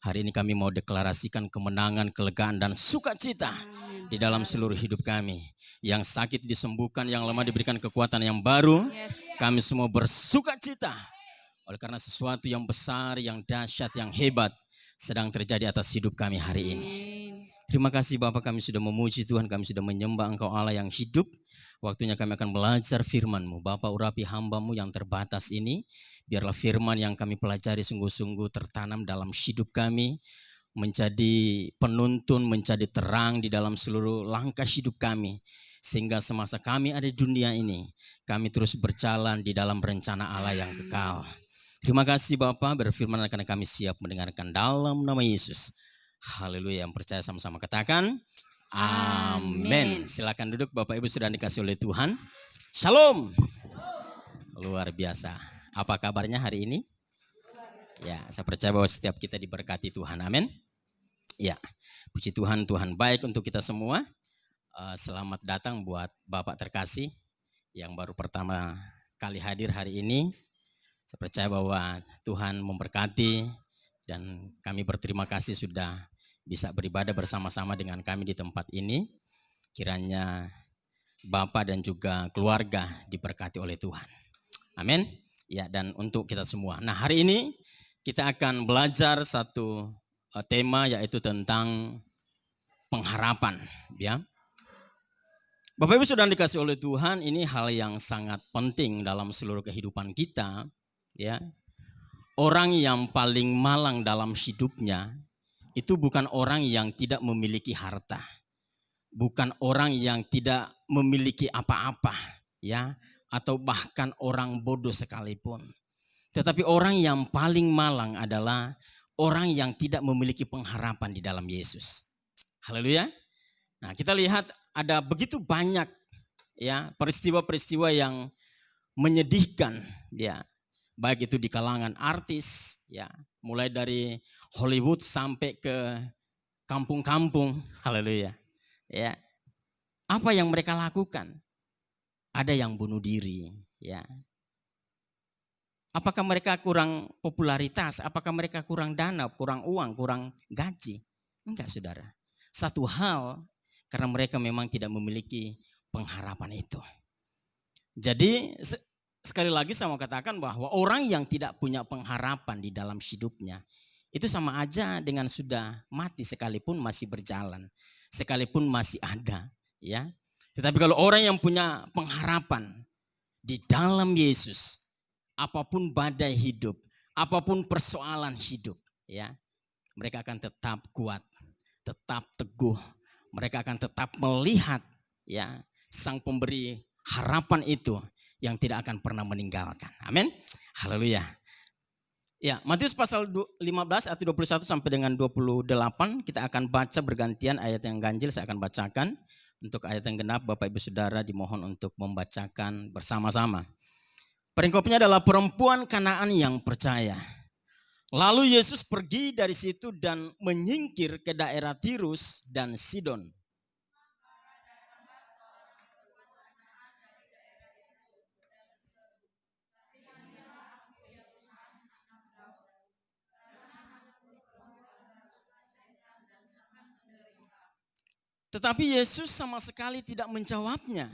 Hari ini kami mau deklarasikan kemenangan, kelegaan, dan sukacita di dalam seluruh hidup kami. Yang sakit disembuhkan, yang lemah diberikan kekuatan yang baru. Kami semua bersukacita oleh karena sesuatu yang besar, yang dahsyat, yang hebat sedang terjadi atas hidup kami hari ini. Terima kasih Bapak, kami sudah memuji Tuhan, kami sudah menyembah Engkau Allah yang hidup. Waktunya kami akan belajar firman-Mu. Bapak, urapi hamba-Mu yang terbatas ini. Biarlah firman yang kami pelajari sungguh-sungguh tertanam dalam hidup kami, menjadi penuntun, menjadi terang di dalam seluruh langkah hidup kami. Sehingga semasa kami ada di dunia ini, kami terus berjalan di dalam rencana Allah yang kekal. Terima kasih Bapak, berfirman karena kami siap mendengarkan dalam nama Yesus. Haleluya, yang percaya sama-sama katakan amin. Silakan duduk Bapak Ibu, sudah dikasih oleh Tuhan. Shalom. Luar biasa. Apa kabarnya hari ini? Ya, saya percaya bahwa setiap kita diberkati Tuhan. Amin. Ya, puji Tuhan, Tuhan baik untuk kita semua. Selamat datang buat Bapak terkasih yang baru pertama kali hadir hari ini. Saya percaya bahwa Tuhan memberkati dan kami berterima kasih sudah bisa beribadah bersama-sama dengan kami di tempat ini. Kiranya Bapak dan juga keluarga diberkati oleh Tuhan. Amin. Ya, dan untuk kita semua. Nah, hari ini kita akan belajar satu tema, yaitu tentang pengharapan, ya. Bapak Ibu sudah dikasih oleh Tuhan, ini hal yang sangat penting dalam seluruh kehidupan kita, ya. Orang yang paling malang dalam hidupnya itu bukan orang yang tidak memiliki harta, bukan orang yang tidak memiliki apa-apa, ya, atau bahkan orang bodoh sekalipun. Tetapi orang yang paling malang adalah orang yang tidak memiliki pengharapan di dalam Yesus. Haleluya. Nah, kita lihat ada begitu banyak, ya, peristiwa-peristiwa yang menyedihkan, ya. Baik itu di kalangan artis, ya, mulai dari Hollywood sampai ke kampung-kampung. Haleluya. Ya. Apa yang mereka lakukan? Ada yang bunuh diri, ya. Apakah mereka kurang popularitas? Apakah mereka kurang dana, kurang uang, kurang gaji? Enggak, Saudara. Satu hal, karena mereka memang tidak memiliki pengharapan itu. Jadi sekali lagi saya mau katakan bahwa orang yang tidak punya pengharapan di dalam hidupnya itu sama aja dengan sudah mati sekalipun masih berjalan, sekalipun masih ada, ya. Tetapi kalau orang yang punya pengharapan di dalam Yesus, apapun badai hidup, apapun persoalan hidup, ya, mereka akan tetap kuat, tetap teguh. Mereka akan tetap melihat, ya, Sang Pemberi harapan itu yang tidak akan pernah meninggalkan. Amin. Haleluya. Ya, Matius pasal 15 ayat 21 sampai dengan 28 kita akan baca bergantian ayat yang ganjil saya akan bacakan. Untuk ayat yang genap Bapak Ibu Saudara dimohon untuk membacakan bersama-sama. Perikopnya adalah perempuan Kanaan yang percaya. Lalu Yesus pergi dari situ dan menyingkir ke daerah Tirus dan Sidon. Tetapi Yesus sama sekali tidak menjawabnya.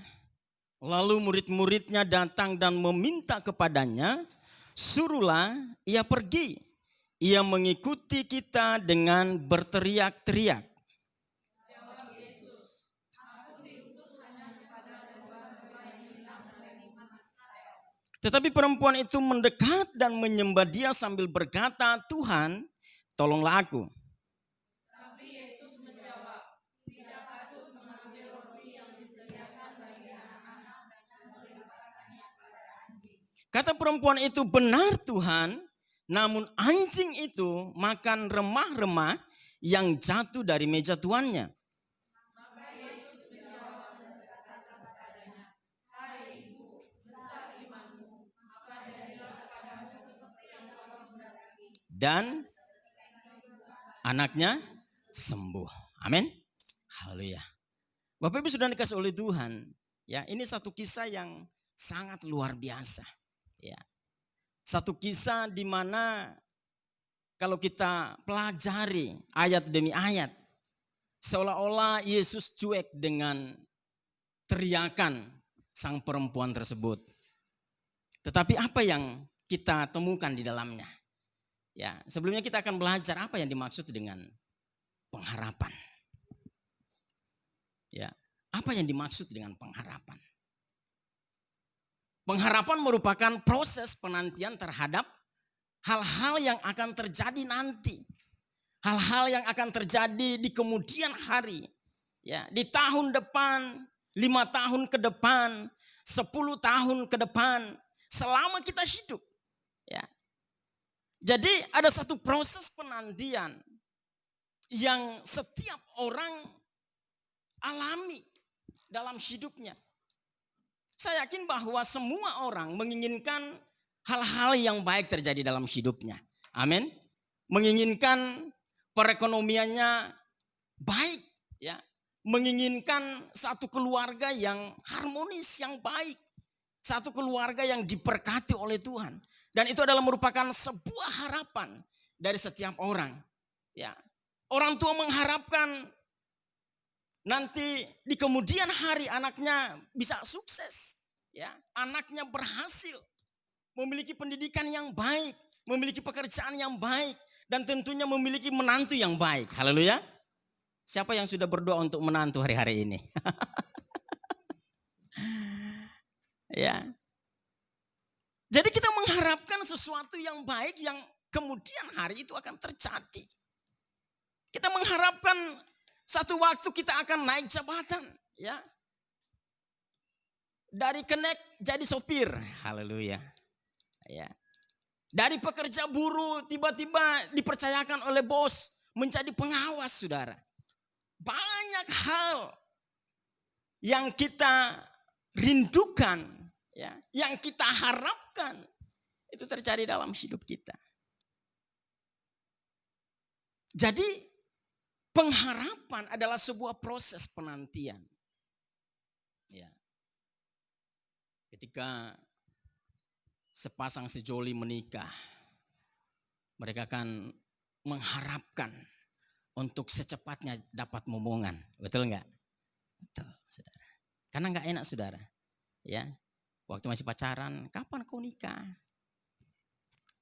Lalu murid-muridnya datang dan meminta kepadanya, suruhlah ia pergi. Ia mengikuti kita dengan berteriak-teriak. Tetapi perempuan itu mendekat dan menyembah dia sambil berkata, Tuhan, tolonglah aku. Kata perempuan itu, benar Tuhan, namun anjing itu makan remah-remah yang jatuh dari meja tuannya. Dan anaknya sembuh. Amin. Haleluya. Bapak Ibu sudah dikasih oleh Tuhan. Ya, ini satu kisah yang sangat luar biasa. Ya. Satu kisah di mana kalau kita pelajari ayat demi ayat, seolah-olah Yesus cuek dengan teriakan sang perempuan tersebut. Tetapi apa yang kita temukan di dalamnya? Ya, sebelumnya kita akan belajar apa yang dimaksud dengan pengharapan. Ya, apa yang dimaksud dengan pengharapan? Pengharapan merupakan proses penantian terhadap hal-hal yang akan terjadi nanti. Hal-hal yang akan terjadi di kemudian hari. Ya, di tahun depan, 5 tahun ke depan, 10 tahun ke depan, selama kita hidup. Ya. Jadi ada satu proses penantian yang setiap orang alami dalam hidupnya. Saya yakin bahwa semua orang menginginkan hal-hal yang baik terjadi dalam hidupnya. Amin. Menginginkan perekonomiannya baik, ya. Menginginkan satu keluarga yang harmonis, yang baik. Satu keluarga yang diberkati oleh Tuhan. Dan itu adalah merupakan sebuah harapan dari setiap orang. Ya. Orang tua mengharapkan nanti di kemudian hari anaknya bisa sukses. Ya. Anaknya berhasil. Memiliki pendidikan yang baik. Memiliki pekerjaan yang baik. Dan tentunya memiliki menantu yang baik. Haleluya. Siapa yang sudah berdoa untuk menantu hari-hari ini? Ya. Jadi kita mengharapkan sesuatu yang baik yang kemudian hari itu akan terjadi. Kita mengharapkan satu waktu kita akan naik jabatan, ya. Dari kenek jadi sopir. Haleluya. Ya. Dari pekerja buruh tiba-tiba dipercayakan oleh bos menjadi pengawas, saudara. Banyak hal yang kita rindukan, ya, yang kita harapkan itu terjadi dalam hidup kita. Jadi pengharapan adalah sebuah proses penantian. Ya. Ketika sepasang sejoli menikah, mereka akan mengharapkan untuk secepatnya dapat momongan. Betul enggak? Betul, saudara. Karena enggak enak, saudara. Ya. Waktu masih pacaran, kapan kau nikah?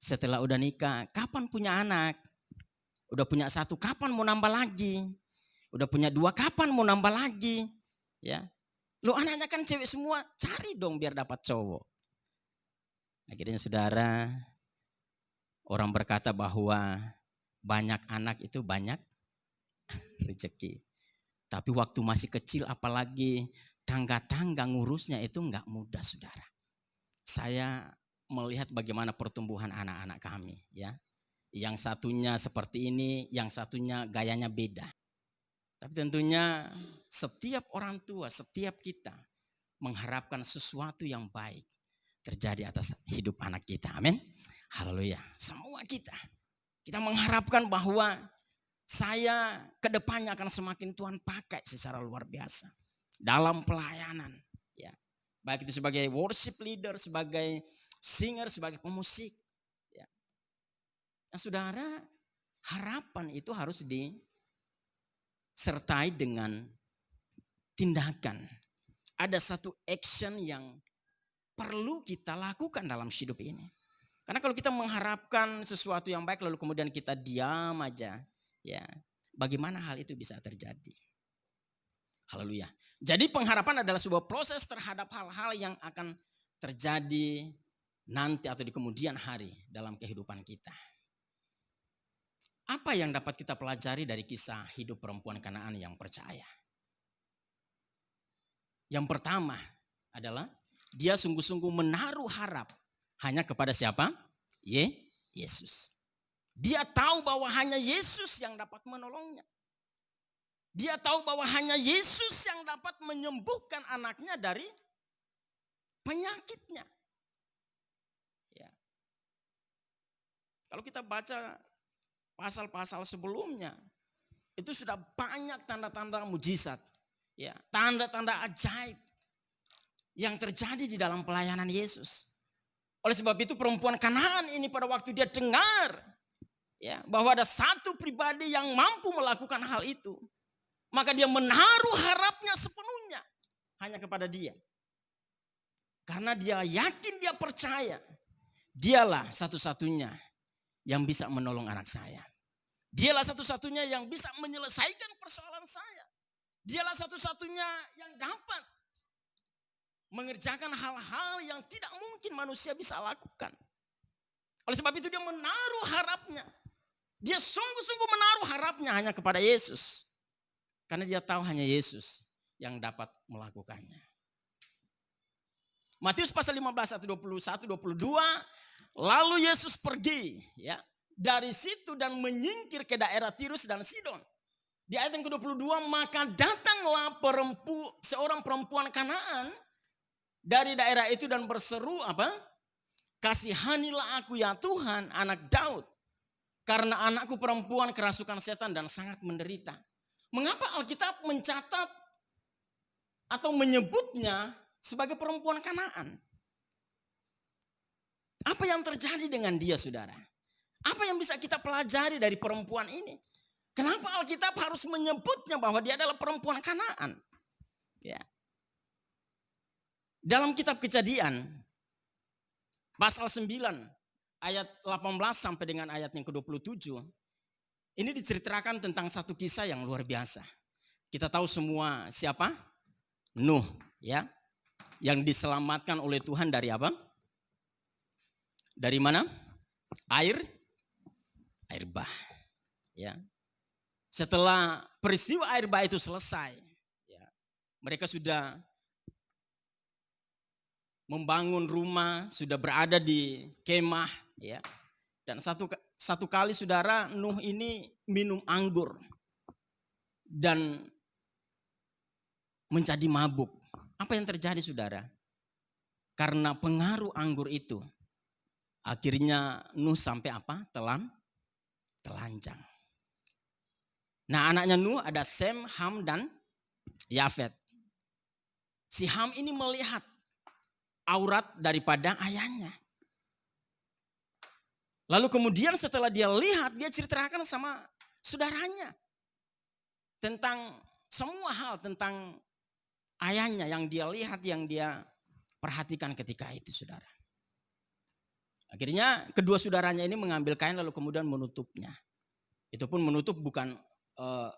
Setelah udah nikah, kapan punya anak? Udah punya 1, kapan mau nambah lagi? Udah punya 2, kapan mau nambah lagi? Ya. Lo anaknya kan cewek semua, cari dong biar dapat cowok. Akhirnya saudara, orang berkata bahwa banyak anak itu banyak rezeki. Tapi waktu masih kecil apalagi tangga-tangga ngurusnya itu enggak mudah, saudara. Saya melihat bagaimana pertumbuhan anak-anak kami, ya. Yang satunya seperti ini, yang satunya gayanya beda. Tapi tentunya setiap orang tua, setiap kita mengharapkan sesuatu yang baik terjadi atas hidup anak kita. Amin. Haleluya. Semua kita mengharapkan bahwa saya ke depannya akan semakin Tuhan pakai secara luar biasa dalam pelayanan, ya. Baik itu sebagai worship leader, sebagai singer, sebagai pemusik, ya. Nah, saudara, harapan itu harus disertai dengan tindakan. Ada satu action yang perlu kita lakukan dalam hidup ini. Karena kalau kita mengharapkan sesuatu yang baik lalu kemudian kita diam aja, ya, bagaimana hal itu bisa terjadi? Haleluya. Jadi pengharapan adalah sebuah proses terhadap hal-hal yang akan terjadi nanti atau di kemudian hari dalam kehidupan kita. Apa yang dapat kita pelajari dari kisah hidup perempuan Kanaan yang percaya? Yang pertama adalah dia sungguh-sungguh menaruh harap hanya kepada siapa? Yesus. Dia tahu bahwa hanya Yesus yang dapat menolongnya. Dia tahu bahwa hanya Yesus yang dapat menyembuhkan anaknya dari penyakitnya. Ya. Kalau kita baca pasal-pasal sebelumnya, itu sudah banyak tanda-tanda mujizat, ya, tanda-tanda ajaib yang terjadi di dalam pelayanan Yesus. Oleh sebab itu perempuan Kanaan ini pada waktu dia dengar Ya, bahwa ada satu pribadi yang mampu melakukan hal itu. Maka dia menaruh harapnya sepenuhnya hanya kepada dia. Karena dia yakin, dia percaya. Dialah satu-satunya yang bisa menolong anak saya. Dialah satu-satunya yang bisa menyelesaikan persoalan saya. Dialah satu-satunya yang dapat mengerjakan hal-hal yang tidak mungkin manusia bisa lakukan. Oleh sebab itu dia menaruh harapnya. Dia sungguh-sungguh menaruh harapnya hanya kepada Yesus. Karena dia tahu hanya Yesus yang dapat melakukannya. Matius pasal 15 ayat 21 22, lalu Yesus pergi ya dari situ dan menyingkir ke daerah Tirus dan Sidon. Di ayat yang ke-22, maka datanglah seorang perempuan Kanaan dari daerah itu dan berseru apa? Kasihanilah aku ya Tuhan, anak Daud. Karena anakku perempuan kerasukan setan dan sangat menderita. Mengapa Alkitab mencatat atau menyebutnya sebagai perempuan Kanaan? Apa yang terjadi dengan dia, saudara? Apa yang bisa kita pelajari dari perempuan ini? Kenapa Alkitab harus menyebutnya bahwa dia adalah perempuan Kanaan? Ya. Dalam kitab Kejadian pasal 9 ayat 18 sampai dengan ayat yang ke-27, ini diceritakan tentang satu kisah yang luar biasa. Kita tahu semua siapa? Nuh, ya. Yang diselamatkan oleh Tuhan dari apa? Dari mana? Air bah. Ya. Setelah peristiwa air bah itu selesai, ya, mereka sudah membangun rumah, sudah berada di kemah, ya. Dan satu kali saudara, Nuh ini minum anggur dan menjadi mabuk. Apa yang terjadi, saudara? Karena pengaruh anggur itu, akhirnya Nuh sampai apa? Telanjang. Nah, anaknya Nuh ada Sem, Ham, dan Yafet. Si Ham ini melihat aurat daripada ayahnya. Lalu kemudian setelah dia lihat, dia ceritakan sama saudaranya tentang semua hal tentang ayahnya yang dia lihat, yang dia perhatikan ketika itu, saudara. Akhirnya kedua saudaranya ini mengambil kain lalu kemudian menutupnya. Itu pun menutup bukan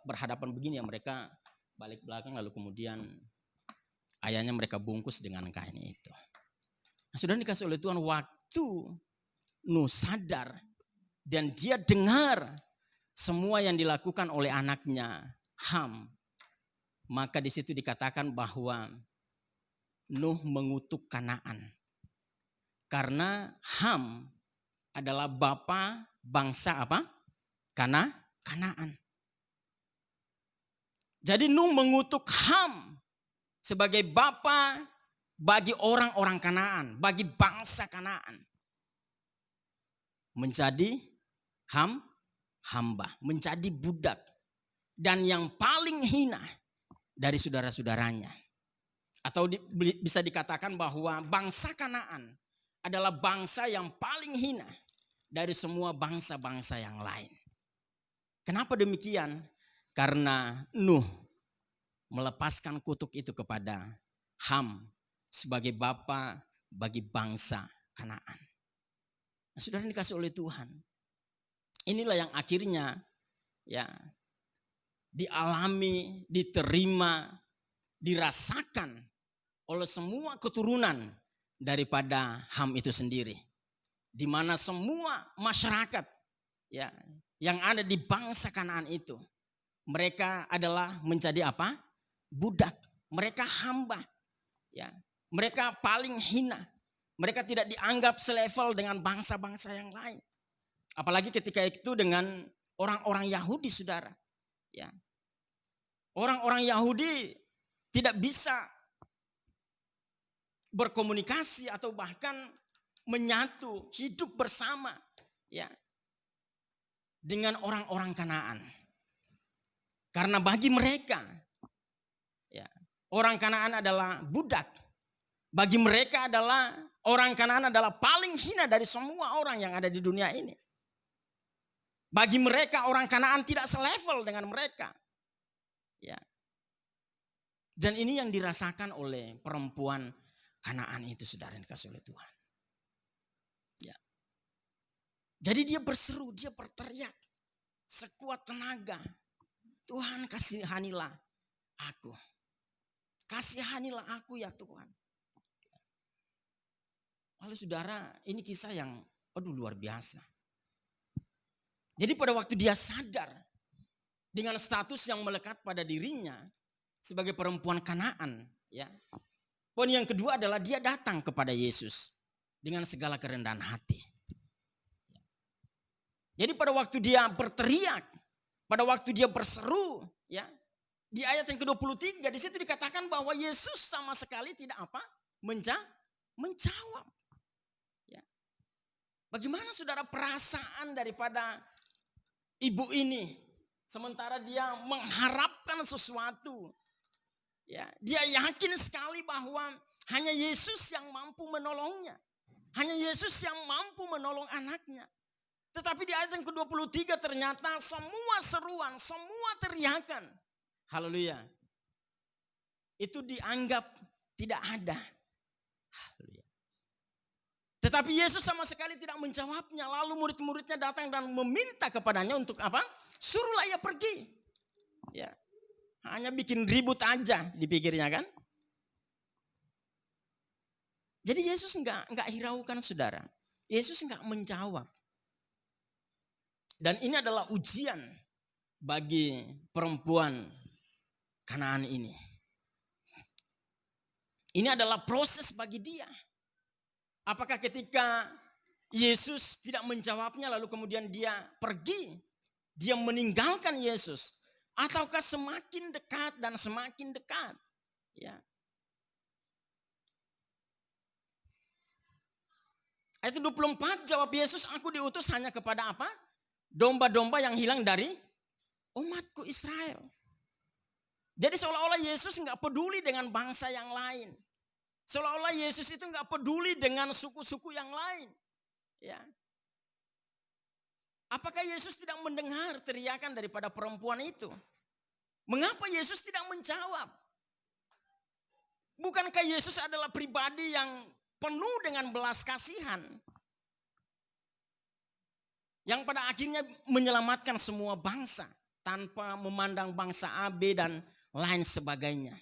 berhadapan begini ya, mereka balik belakang lalu kemudian ayahnya mereka bungkus dengan kain itu. Nah, saudara dikasih oleh Tuhan, waktu Nuh sadar dan dia dengar semua yang dilakukan oleh anaknya Ham, maka di situ dikatakan bahwa Nuh mengutuk Kanaan. Karena Ham adalah bapa bangsa apa? Kanaan. Jadi Nuh mengutuk Ham sebagai bapa bagi orang-orang Kanaan, bagi bangsa Kanaan. Menjadi hamba, menjadi budak. Dan yang paling hina dari saudara-saudaranya. Atau bisa dikatakan bahwa bangsa Kanaan adalah bangsa yang paling hina dari semua bangsa-bangsa yang lain. Kenapa demikian? Karena Nuh melepaskan kutuk itu kepada Ham sebagai bapa bagi bangsa Kanaan. Nah, saudara dikasih oleh Tuhan. Inilah yang akhirnya ya dialami, diterima, dirasakan oleh semua keturunan daripada Ham itu sendiri. Di mana semua masyarakat ya yang ada di bangsa Kanaan itu, mereka adalah menjadi apa? Budak. Mereka hamba. Ya, mereka paling hina. Mereka tidak dianggap selevel dengan bangsa-bangsa yang lain. Apalagi ketika itu dengan orang-orang Yahudi, saudara. Ya. Orang-orang Yahudi tidak bisa berkomunikasi atau bahkan menyatu, hidup bersama ya dengan orang-orang Kanaan. Karena bagi mereka ya, orang Kanaan adalah budak. Bagi mereka adalah orang Kanaan adalah paling hina dari semua orang yang ada di dunia ini. Bagi mereka orang Kanaan tidak selevel dengan mereka. Ya. Dan ini yang dirasakan oleh perempuan Kanaan itu, saudara yang dikasihi oleh Tuhan. Ya. Jadi dia berseru, dia berteriak sekuat tenaga. Tuhan, kasihanilah aku. Kasihanilah aku ya Tuhan. Lalu saudara, ini kisah yang luar biasa. Jadi pada waktu dia sadar dengan status yang melekat pada dirinya sebagai perempuan Kanaan, ya. Poin yang kedua adalah dia datang kepada Yesus dengan segala kerendahan hati. Jadi pada waktu dia berteriak, pada waktu dia berseru, ya, di ayat yang ke-23 di situ dikatakan bahwa Yesus sama sekali tidak menjawab. Ya. Bagaimana saudara perasaan daripada ibu ini sementara dia mengharapkan sesuatu? Ya, dia yakin sekali bahwa hanya Yesus yang mampu menolongnya. Hanya Yesus yang mampu menolong anaknya. Tetapi di ayat yang ke-23 ternyata semua seruan, semua teriakan, haleluya, itu dianggap tidak ada. Haleluya. Tetapi Yesus sama sekali tidak menjawabnya. Lalu murid-muridnya datang dan meminta kepadanya untuk apa? Suruhlah ia pergi. Ya. Hanya bikin ribut aja dipikirnya kan. Jadi Yesus enggak hiraukan saudara. Yesus enggak menjawab. Dan ini adalah ujian bagi perempuan Kanaan ini. Ini adalah proses bagi dia. Apakah ketika Yesus tidak menjawabnya lalu kemudian dia pergi, dia meninggalkan Yesus, ataukah semakin dekat dan semakin dekat? Ya. Ayat 24 jawab Yesus, aku diutus hanya kepada apa? Domba-domba yang hilang dari umatku Israel. Jadi seolah-olah Yesus nggak peduli dengan bangsa yang lain. Seolah-olah Yesus itu nggak peduli dengan suku-suku yang lain. Ya. Apakah Yesus tidak mendengar teriakan daripada perempuan itu? Mengapa Yesus tidak menjawab? Bukankah Yesus adalah pribadi yang penuh dengan belas kasihan? Yang pada akhirnya menyelamatkan semua bangsa tanpa memandang bangsa A, B dan lain sebagainya.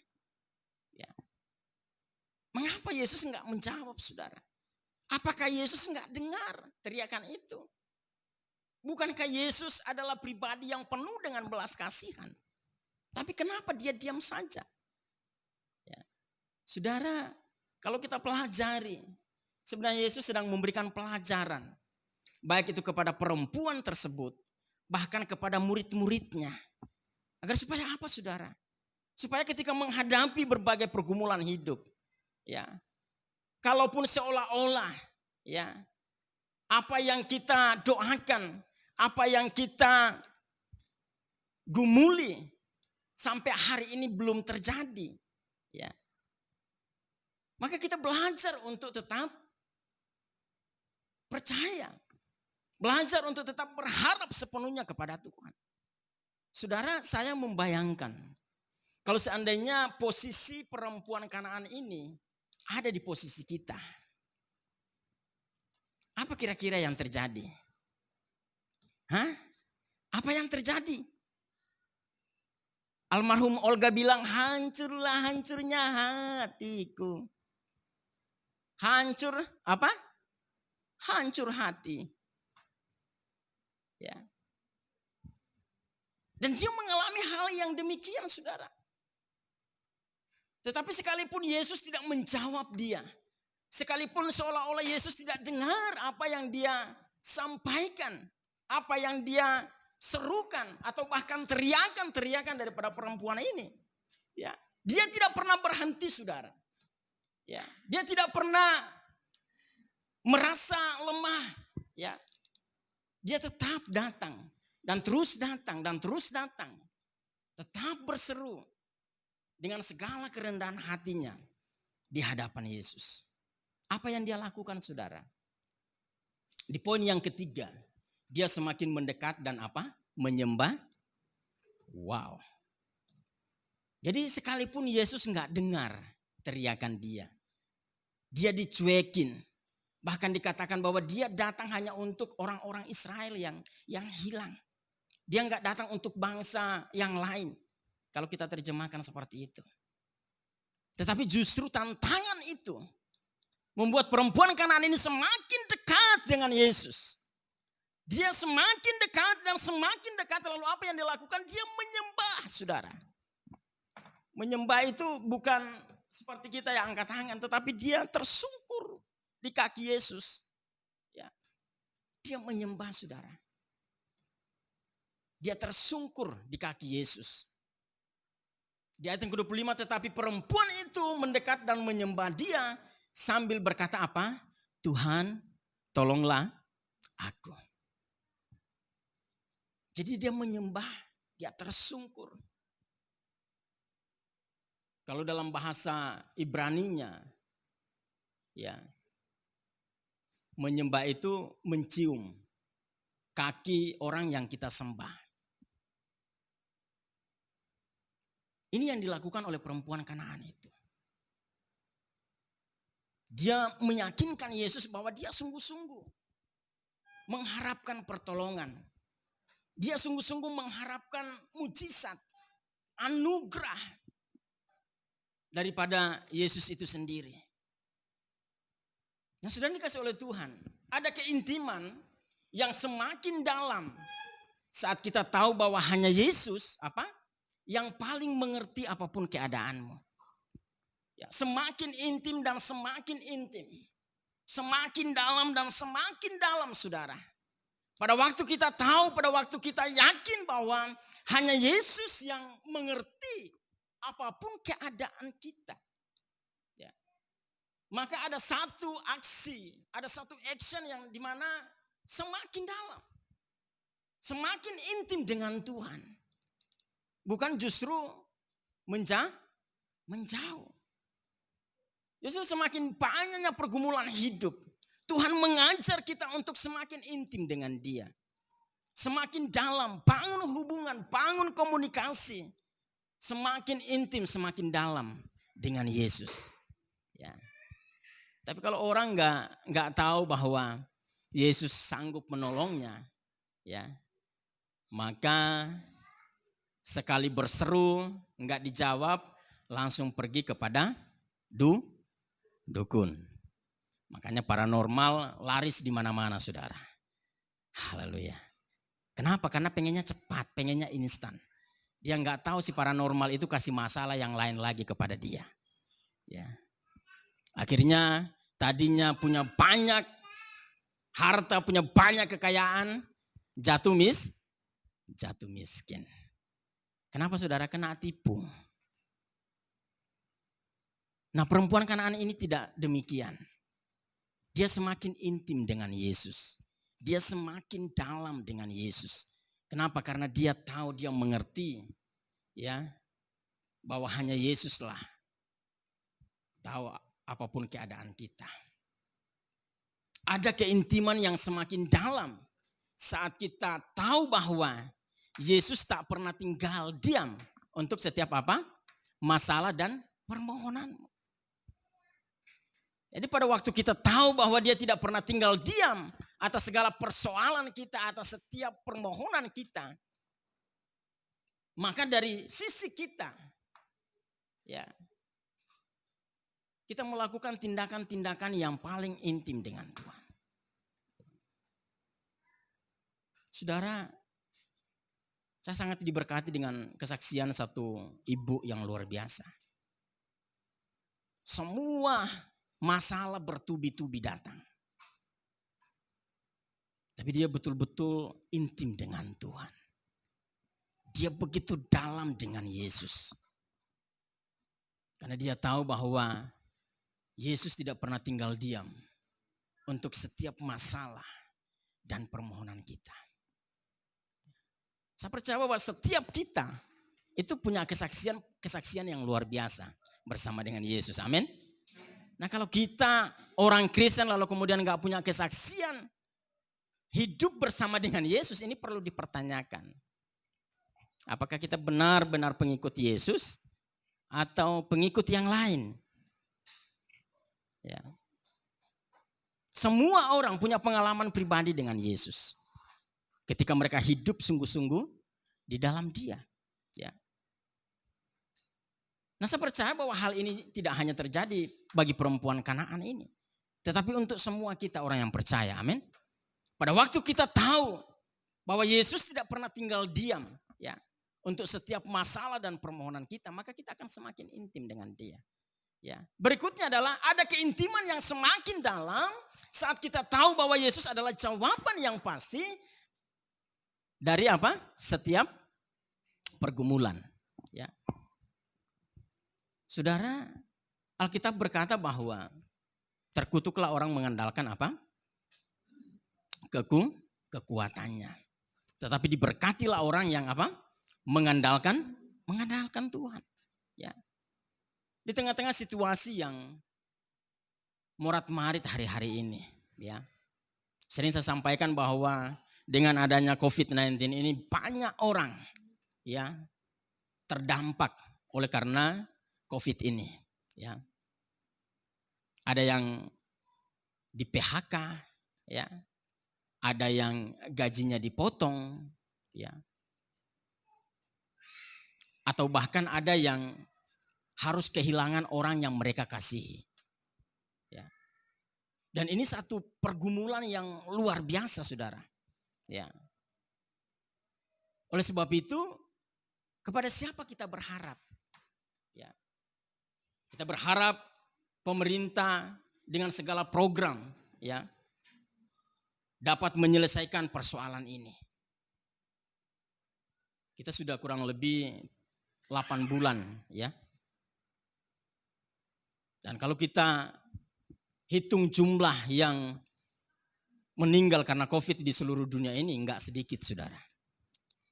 Ya. Mengapa Yesus enggak menjawab saudara? Apakah Yesus enggak dengar teriakan itu? Bukankah Yesus adalah pribadi yang penuh dengan belas kasihan? Tapi kenapa dia diam saja? Ya. Saudara, kalau kita pelajari, sebenarnya Yesus sedang memberikan pelajaran. Baik itu kepada perempuan tersebut, bahkan kepada murid-muridnya. Agar supaya apa saudara? Supaya ketika menghadapi berbagai pergumulan hidup, ya, kalaupun seolah-olah, ya, apa yang kita doakan, apa yang kita gumuli sampai hari ini belum terjadi, ya, maka kita belajar untuk tetap percaya. Belajar untuk tetap berharap sepenuhnya kepada Tuhan. Saudara, saya membayangkan kalau seandainya posisi perempuan Kanaan ini ada di posisi kita. Apa kira-kira yang terjadi? Hah? Apa yang terjadi? Almarhum Olga bilang, hancurlah hancurnya hatiku. Hancur apa? Hancur hati. Ya. Dan dia mengalami hal yang demikian saudara. Tetapi sekalipun Yesus tidak menjawab dia. Sekalipun seolah-olah Yesus tidak dengar apa yang dia sampaikan. Apa yang dia serukan. Atau bahkan teriakan-teriakan daripada perempuan ini. Ya. Dia tidak pernah berhenti saudara. Ya. Dia tidak pernah merasa lemah. Ya. Dia tetap datang dan terus datang dan terus datang. Tetap berseru dengan segala kerendahan hatinya di hadapan Yesus. Apa yang dia lakukan saudara? Di poin yang ketiga, Dia semakin mendekat dan apa? Menyembah. Wow. Jadi sekalipun Yesus nggak dengar teriakan dia. Dia dicuekin. Bahkan dikatakan bahwa dia datang hanya untuk orang-orang Israel yang hilang. Dia nggak datang untuk bangsa yang lain. Kalau kita terjemahkan seperti itu. Tetapi justru tantangan itu membuat perempuan Kanaan ini semakin dekat dengan Yesus. Dia semakin dekat dan semakin dekat, lalu apa yang dilakukan? Dia menyembah, saudara. Menyembah itu bukan seperti kita yang angkat tangan, tetapi dia tersungkur di kaki Yesus. Ya. Dia menyembah, saudara. Dia tersungkur di kaki Yesus. Di ayat yang ke-25, tetapi perempuan itu mendekat dan menyembah dia sambil berkata apa? Tuhan, tolonglah aku. Jadi dia menyembah, dia tersungkur. Kalau dalam bahasa Ibraninya, ya, menyembah itu mencium kaki orang yang kita sembah. Ini yang dilakukan oleh perempuan Kanaan itu. Dia meyakinkan Yesus bahwa dia sungguh-sungguh mengharapkan pertolongan. Dia sungguh-sungguh mengharapkan mujizat, anugerah daripada Yesus itu sendiri. Nah, sudah dikasih oleh Tuhan, ada keintiman yang semakin dalam saat kita tahu bahwa hanya Yesus apa? Yang paling mengerti apapun keadaanmu. Ya, semakin intim dan semakin intim. Semakin dalam dan semakin dalam, saudara. Pada waktu kita tahu, pada waktu kita yakin bahwa hanya Yesus yang mengerti apapun keadaan kita. Ya. Maka ada satu aksi, ada satu action yang dimana semakin dalam. Semakin intim dengan Tuhan. Bukan justru menjauh. Justru semakin banyaknya pergumulan hidup. Tuhan mengajar kita untuk semakin intim dengan Dia. Semakin dalam, bangun hubungan, bangun komunikasi. Semakin intim, semakin dalam dengan Yesus. Ya. Tapi kalau orang nggak tahu bahwa Yesus sanggup menolongnya, ya, maka sekali berseru nggak dijawab, langsung pergi kepada dukun. Makanya paranormal laris di mana-mana, saudara. Haleluya. Kenapa? Karena pengennya cepat, pengennya instan. Dia nggak tahu si paranormal itu kasih masalah yang lain lagi kepada dia. Ya. Akhirnya tadinya punya banyak harta, punya banyak kekayaan, jatuh miskin. Kenapa, saudara? Kena tipu. Nah, perempuan Kanaan ini tidak demikian. Dia semakin intim dengan Yesus. Dia semakin dalam dengan Yesus. Kenapa? Karena dia tahu, dia mengerti, ya, bahwa hanya Yesuslah tahu apapun keadaan kita. Ada keintiman yang semakin dalam saat kita tahu bahwa Yesus tak pernah tinggal diam untuk setiap apa? Masalah dan permohonanmu. Jadi pada waktu kita tahu bahwa Dia tidak pernah tinggal diam atas segala persoalan kita, atas setiap permohonan kita, maka dari sisi kita, ya, kita melakukan tindakan-tindakan yang paling intim dengan Tuhan. Saudara, saya sangat diberkati dengan kesaksian satu ibu yang luar biasa. Semua masalah bertubi-tubi datang. Tapi dia betul-betul intim dengan Tuhan. Dia begitu dalam dengan Yesus. Karena dia tahu bahwa Yesus tidak pernah tinggal diam untuk setiap masalah dan permohonan kita. Saya percaya bahwa setiap kita itu punya kesaksian yang luar biasa bersama dengan Yesus. Amin. Nah, kalau kita orang Kristen lalu kemudian gak punya kesaksian hidup bersama dengan Yesus ini perlu dipertanyakan. Apakah kita benar-benar pengikut Yesus atau pengikut yang lain? Ya. Semua orang punya pengalaman pribadi dengan Yesus. Ketika mereka hidup sungguh-sungguh di dalam Dia. Ya. Nah, saya percaya bahwa hal ini tidak hanya terjadi bagi perempuan Kanaan ini, tetapi untuk semua kita orang yang percaya. Amin. Pada waktu kita tahu bahwa Yesus tidak pernah tinggal diam, ya, untuk setiap masalah dan permohonan kita, maka kita akan semakin intim dengan Dia. Ya. Berikutnya adalah ada keintiman yang semakin dalam saat kita tahu bahwa Yesus adalah jawaban yang pasti dari apa? Setiap pergumulan. Ya. Saudara, Alkitab berkata bahwa terkutuklah orang mengandalkan apa? Kekuatannya. Tetapi diberkatilah orang yang apa? Mengandalkan Tuhan. Ya. Di tengah-tengah situasi yang morat-marit hari-hari ini, ya. Sering saya sampaikan bahwa dengan adanya COVID-19 ini banyak orang, ya, terdampak oleh karena COVID ini, ya. Ada yang di PHK, ya. Ada yang gajinya dipotong, ya. Atau bahkan ada yang harus kehilangan orang yang mereka kasihi. Ya. Dan ini satu pergumulan yang luar biasa, saudara. Ya. Oleh sebab itu, kepada siapa kita berharap? Ya. Kita berharap pemerintah dengan segala program, ya, dapat menyelesaikan persoalan ini. Kita sudah kurang lebih 8 bulan, ya. Dan kalau kita hitung jumlah yang meninggal karena COVID di seluruh dunia ini enggak sedikit, saudara.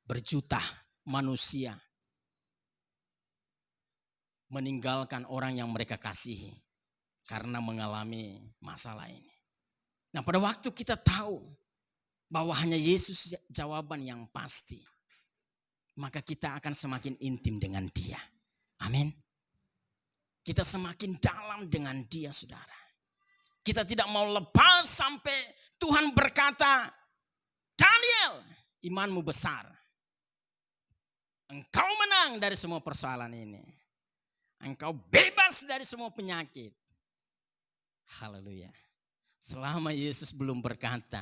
Berjuta manusia meninggalkan orang yang mereka kasihi karena mengalami masalah ini. Nah, pada waktu kita tahu bahwa hanya Yesus jawaban yang pasti, maka kita akan semakin intim dengan Dia. Amin. Kita semakin dalam dengan Dia, saudara. Kita tidak mau lepas sampai Tuhan berkata, Daniel, imanmu besar. Engkau menang dari semua persoalan ini. Engkau bebas dari semua penyakit. Haleluya. Selama Yesus belum berkata,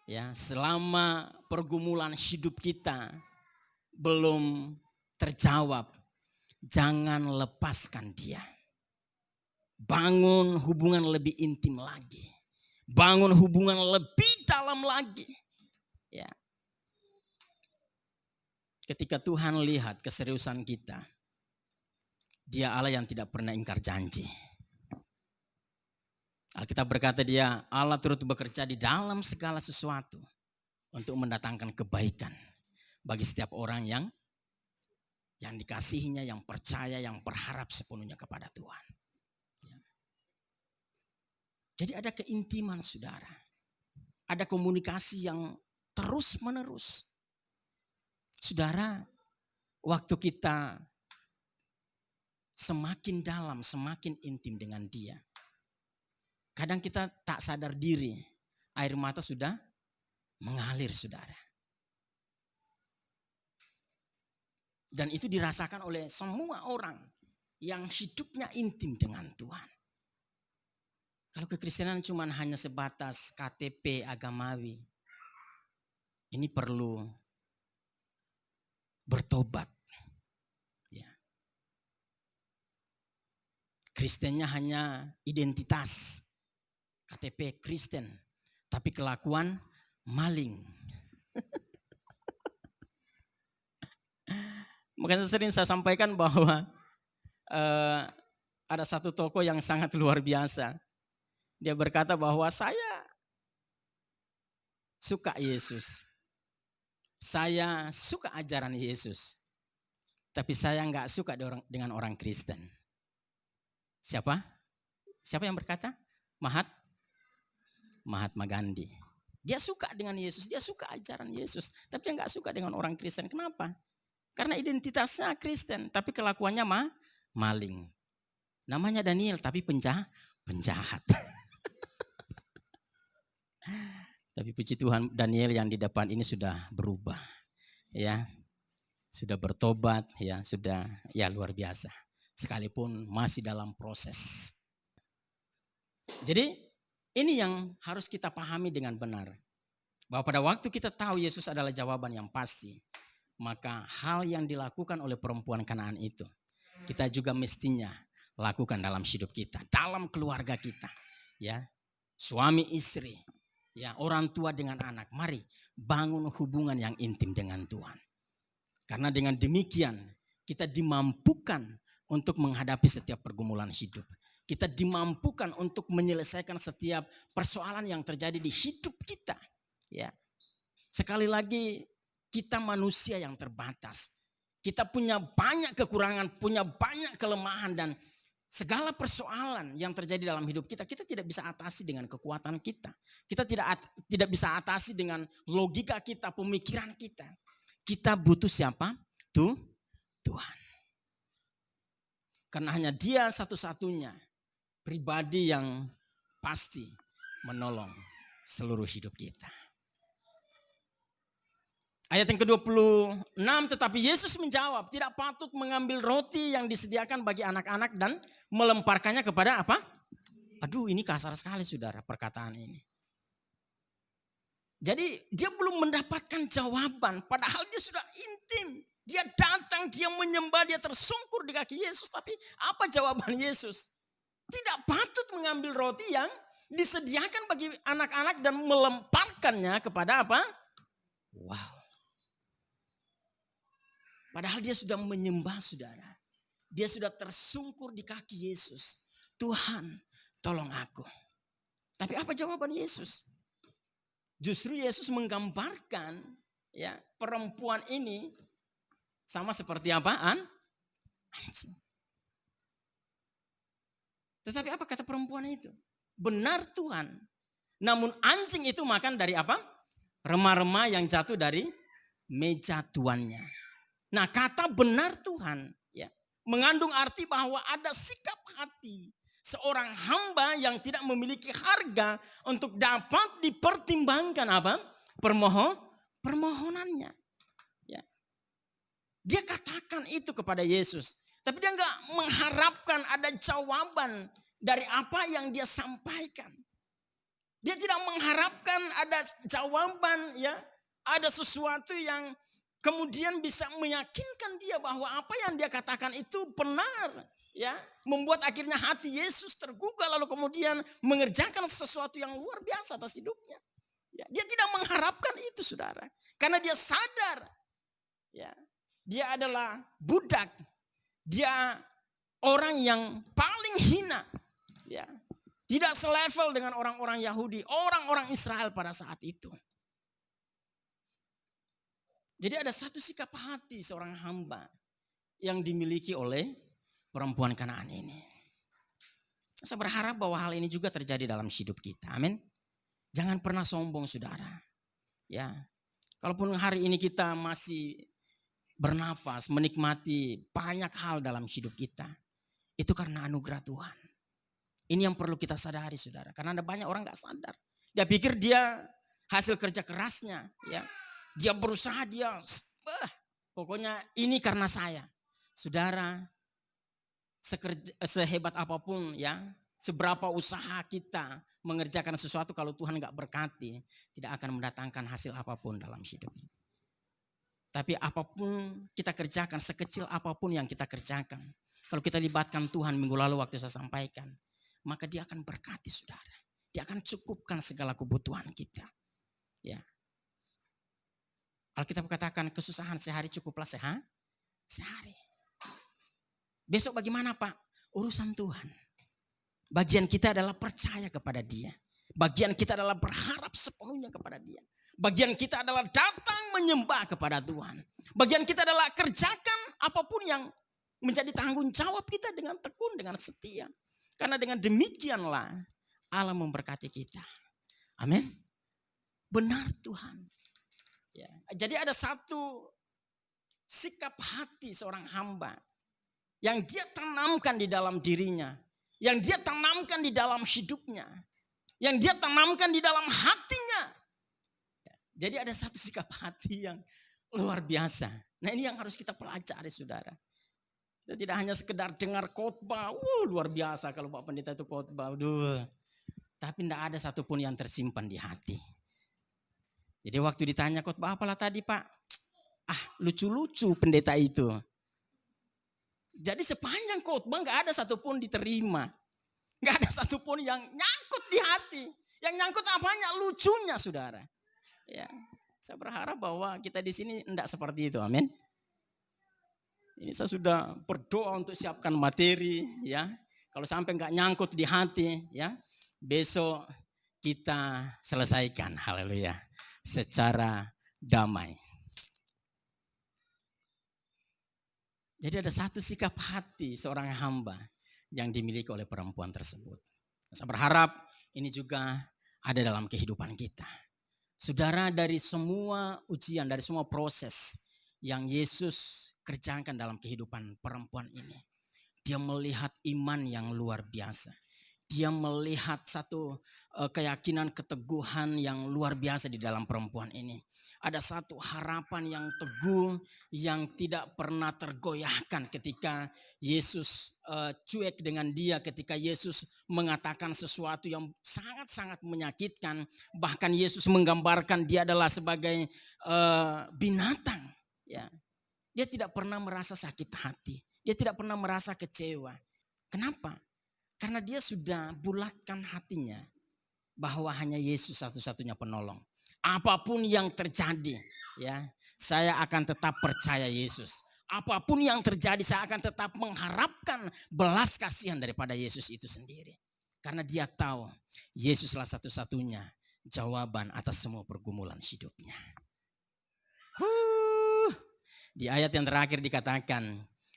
ya, selama pergumulan hidup kita belum terjawab, jangan lepaskan Dia. Bangun hubungan lebih intim lagi. Bangun hubungan lebih dalam lagi. Ya. Ketika Tuhan lihat keseriusan kita, Dia Allah yang tidak pernah ingkar janji. Alkitab berkata Dia Allah turut bekerja di dalam segala sesuatu untuk mendatangkan kebaikan bagi setiap orang yang dikasihinya, yang percaya, yang berharap sepenuhnya kepada Tuhan. Ya. Jadi ada keintiman, saudara. Ada komunikasi yang terus menerus. Saudara, waktu kita semakin dalam, semakin intim dengan Dia, kadang kita tak sadar diri, air mata sudah mengalir, saudara. Dan itu dirasakan oleh semua orang yang hidupnya intim dengan Tuhan. Kalau kekristenan cuma hanya sebatas KTP agamawi, ini perlu bertobat. Ya. Kristennya hanya identitas, KTP Kristen, tapi kelakuan maling. Makanya sering saya sampaikan bahwa ada satu tokoh yang sangat luar biasa. Dia berkata bahwa saya suka Yesus. Saya suka ajaran Yesus. Tapi saya enggak suka dengan orang Kristen. Siapa? Siapa yang berkata? Mahatma Gandhi. Dia suka dengan Yesus, dia suka ajaran Yesus, tapi dia nggak suka dengan orang Kristen. Kenapa? Karena identitasnya Kristen, tapi kelakuannya maling. Namanya Daniel, tapi penjahat. Tapi puji Tuhan, Daniel yang di depan ini sudah berubah, ya, sudah bertobat, ya, sudah, ya, luar biasa. Sekalipun masih dalam proses. Jadi ini yang harus kita pahami dengan benar. Bahwa pada waktu kita tahu Yesus adalah jawaban yang pasti, maka hal yang dilakukan oleh perempuan Kanaan itu, kita juga mestinya lakukan dalam hidup kita, dalam keluarga kita. Ya, suami istri, ya, orang tua dengan anak, mari bangun hubungan yang intim dengan Tuhan. Karena dengan demikian kita dimampukan untuk menghadapi setiap pergumulan hidup. Kita dimampukan untuk menyelesaikan setiap persoalan yang terjadi di hidup kita. Ya. Sekali lagi, kita manusia yang terbatas. Kita punya banyak kekurangan, punya banyak kelemahan, dan segala persoalan yang terjadi dalam hidup kita, kita tidak bisa atasi dengan kekuatan kita. Kita tidak bisa atasi dengan logika kita, pemikiran kita. Kita butuh siapa? Tuhan. Karena hanya Dia satu-satunya pribadi yang pasti menolong seluruh hidup kita. Ayat yang ke-26, tetapi Yesus menjawab, tidak patut mengambil roti yang disediakan bagi anak-anak dan melemparkannya kepada apa? Aduh, ini kasar sekali saudara perkataan ini. Jadi dia belum mendapatkan jawaban, padahal dia sudah intim. Dia datang, dia menyembah, dia tersungkur di kaki Yesus. Tapi apa jawaban Yesus? Tidak patut mengambil roti yang disediakan bagi anak-anak dan melemparkannya kepada apa? Wow. Padahal dia sudah menyembah saudara. Dia sudah tersungkur di kaki Yesus. Tuhan, tolong aku. Tapi apa jawaban Yesus? Justru Yesus menggambarkan, ya, perempuan ini sama seperti apaan? Anjing. Tetapi apa kata perempuan itu? Benar Tuhan. Namun anjing itu makan dari apa? Remah-remah yang jatuh dari meja tuannya. Nah, kata benar Tuhan, ya, mengandung arti bahwa ada sikap hati seorang hamba yang tidak memiliki harga untuk dapat dipertimbangkan apa? Permohonannya. Ya. Dia katakan itu kepada Yesus. Tapi dia enggak mengharapkan ada jawaban dari apa yang dia sampaikan. Dia tidak mengharapkan ada jawaban, ya, ada sesuatu yang kemudian bisa meyakinkan dia bahwa apa yang dia katakan itu benar, ya, membuat akhirnya hati Yesus tergugah lalu kemudian mengerjakan sesuatu yang luar biasa atas hidupnya. Ya, dia tidak mengharapkan itu saudara, karena dia sadar, ya, dia adalah budak, dia orang yang paling hina, ya, tidak selevel dengan orang-orang Yahudi, orang-orang Israel pada saat itu. Jadi ada satu sikap hati seorang hamba yang dimiliki oleh perempuan Kanaan ini. Saya berharap bahwa hal ini juga terjadi dalam hidup kita. Amin. Jangan pernah sombong saudara. Ya, kalaupun hari ini kita masih bernafas, menikmati banyak hal dalam hidup kita, itu karena anugerah Tuhan. Ini yang perlu kita sadari saudara. Karena ada banyak orang gak sadar. Dia pikir dia hasil kerja kerasnya, ya. Dia berusaha, pokoknya ini karena saya. Saudara, sehebat apapun, ya, seberapa usaha kita mengerjakan sesuatu, kalau Tuhan gak berkati, tidak akan mendatangkan hasil apapun dalam hidup ini. Tapi apapun kita kerjakan, sekecil apapun yang kita kerjakan, kalau kita libatkan Tuhan, minggu lalu waktu saya sampaikan, maka Dia akan berkati saudara. Dia akan cukupkan segala kebutuhan kita. Ya. Alkitab katakan kesusahan sehari cukuplah sehari. Besok bagaimana Pak? Urusan Tuhan. Bagian kita adalah percaya kepada Dia. Bagian kita adalah berharap sepenuhnya kepada Dia. Bagian kita adalah datang menyembah kepada Tuhan. Bagian kita adalah kerjakan apapun yang menjadi tanggung jawab kita dengan tekun, dengan setia. Karena dengan demikianlah Allah memberkati kita. Amin. benar Tuhan. Ya. Jadi ada satu sikap hati seorang hamba yang dia tanamkan di dalam dirinya, yang dia tanamkan di dalam hidupnya, yang dia tanamkan di dalam hatinya. Jadi ada satu sikap hati yang luar biasa. Nah ini yang harus kita pelajari saudara. Kita tidak hanya sekedar dengar khotbah, luar biasa kalau Pak Pendeta itu khotbah, tapi tidak ada satupun yang tersimpan di hati. Jadi waktu ditanya khotbah apalah tadi Pak, lucu-lucu pendeta itu. Jadi sepanjang khotbah nggak ada satupun diterima, nggak ada satupun yang nyangkut di hati. Yang nyangkut apanya? Lucunya saudara. Ya, saya berharap bahwa kita di sini tidak seperti itu, amin. Ini saya sudah berdoa untuk siapkan materi, ya. Kalau sampai nggak nyangkut di hati, ya, besok kita selesaikan, haleluya, secara damai. Jadi ada satu sikap hati seorang hamba yang dimiliki oleh perempuan tersebut. Saya berharap ini juga ada dalam kehidupan kita. Saudara, dari semua ujian, dari semua proses yang Yesus kerjakan dalam kehidupan perempuan ini, dia melihat iman yang luar biasa. Dia melihat satu keyakinan, keteguhan yang luar biasa di dalam perempuan ini. Ada satu harapan yang teguh yang tidak pernah tergoyahkan ketika Yesus cuek dengan dia, ketika Yesus mengatakan sesuatu yang sangat-sangat menyakitkan. Bahkan Yesus menggambarkan dia adalah sebagai binatang. Ya. Dia tidak pernah merasa sakit hati. Dia tidak pernah merasa kecewa. Kenapa? Karena dia sudah bulatkan hatinya bahwa hanya Yesus satu-satunya penolong. Apapun yang terjadi, ya, saya akan tetap percaya Yesus. Apapun yang terjadi, saya akan tetap mengharapkan belas kasihan daripada Yesus itu sendiri. Karena dia tahu Yesuslah satu-satunya jawaban atas semua pergumulan hidupnya. Di ayat yang terakhir dikatakan,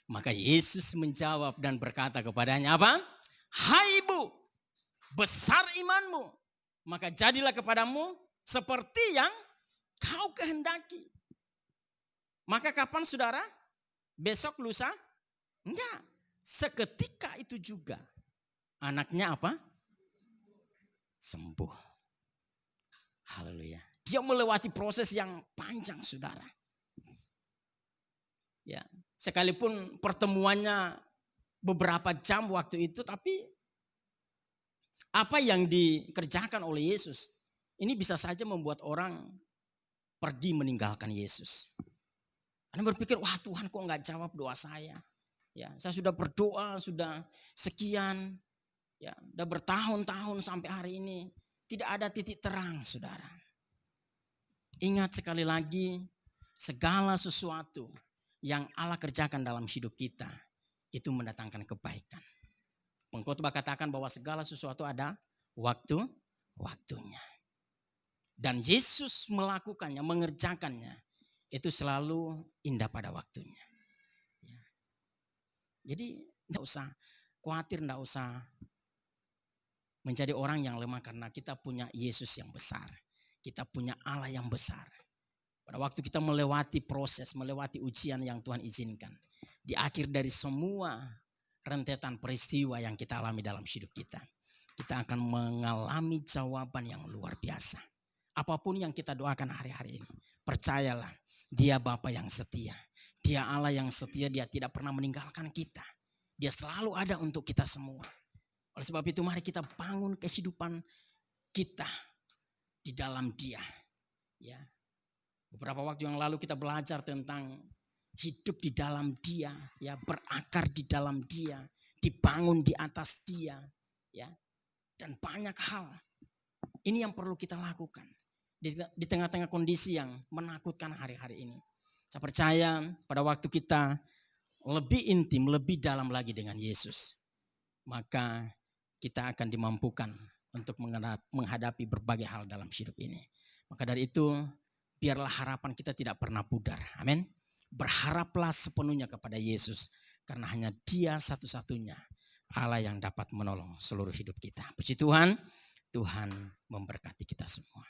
maka Yesus menjawab dan berkata kepadanya apa? Hai ibu, besar imanmu, maka jadilah kepadamu seperti yang kau kehendaki. Maka kapan saudara? Besok, lusa? Enggak. Seketika itu juga anaknya apa? Sembuh. Haleluya. Dia melewati proses yang panjang saudara. Ya, sekalipun pertemuannya beberapa jam waktu itu, tapi apa yang dikerjakan oleh Yesus ini bisa saja membuat orang pergi meninggalkan Yesus. Anda berpikir, wah Tuhan kok nggak jawab doa saya? Ya, saya sudah berdoa, sudah sekian, ya, sudah bertahun-tahun sampai hari ini tidak ada titik terang, saudara. Ingat sekali lagi, segala sesuatu yang Allah kerjakan dalam hidup kita itu mendatangkan kebaikan. Pengkhotbah katakan bahwa segala sesuatu ada waktunya. Dan Yesus melakukannya, mengerjakannya, itu selalu indah pada waktunya. Ya. Jadi tidak usah khawatir, tidak usah menjadi orang yang lemah karena kita punya Yesus yang besar. Kita punya Allah yang besar. Pada waktu kita melewati proses, melewati ujian yang Tuhan izinkan. Di akhir dari semua rentetan peristiwa yang kita alami dalam hidup kita, kita akan mengalami jawaban yang luar biasa. Apapun yang kita doakan hari-hari ini, percayalah, Dia Bapa yang setia. Dia Allah yang setia, Dia tidak pernah meninggalkan kita. Dia selalu ada untuk kita semua. Oleh sebab itu mari kita bangun kehidupan kita di dalam Dia. Ya. Beberapa waktu yang lalu kita belajar tentang hidup di dalam Dia, ya, berakar di dalam Dia, dibangun di atas Dia, ya. Dan banyak hal. Ini yang perlu kita lakukan di tengah-tengah kondisi yang menakutkan hari-hari ini. Saya percaya pada waktu kita lebih intim, lebih dalam lagi dengan Yesus, maka kita akan dimampukan untuk menghadapi berbagai hal dalam hidup ini. Maka dari itu, biarlah harapan kita tidak pernah pudar. Amin. Berharaplah sepenuhnya kepada Yesus, karena hanya Dia satu-satunya Allah yang dapat menolong seluruh hidup kita. Puji Tuhan, Tuhan memberkati kita semua.